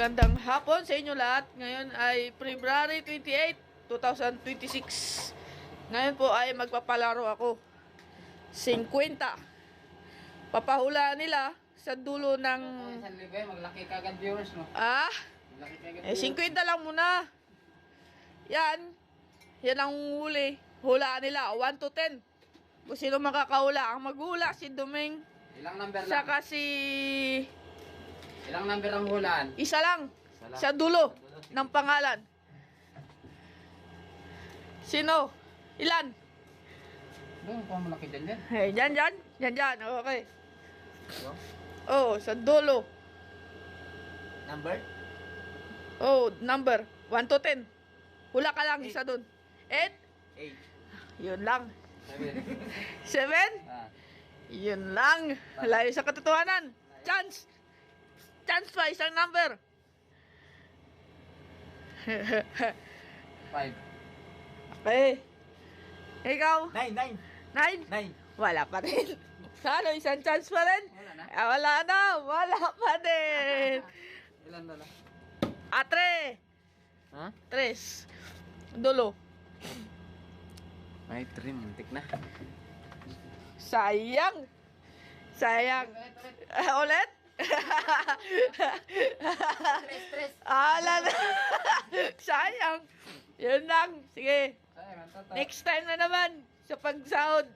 Magandang hapon sa inyo lahat. Ngayon ay February 28, 2026. Ngayon po ay magpapalaro ako. 50. Papahulaan nila sa dulo ng... Maglaki ka agad viewers, no? Maglaki ka agad 50 lang muna. Yan. Yan ang huli. Hulaan nila, 1 to 10. Kung sino makakahula. Ang maghula si Dumeng. Ilang number lang? Saka si... Ilang number ang hulaan? Isa lang. Isa lang. Sa dulo ng pangalan. Sino? Ilan? Doon, kung malaki din din. Eh, dyan. Okay. So, Oh, sa dulo. number? Oh, number. 1 to 10. Hula ka lang, isa dun. 8? 8. Yun lang. 7. 7? Yun lang. Layo sa katotohanan. Chance. Chance pa, isang number. 5. Okay. Ikaw? 9. 9? 9. Wala pa rin. Ano, isang chance pa rin? Wala na? Wala na. Wala pa din. Ilan na lang? 3. Ha? 3. Dulo. Ay, 3. Muntik na. Sayang. Ulit? Stress. Ala na. Sayang. Yun lang. Sige. Sayang, Next time na naman sa pagsahod.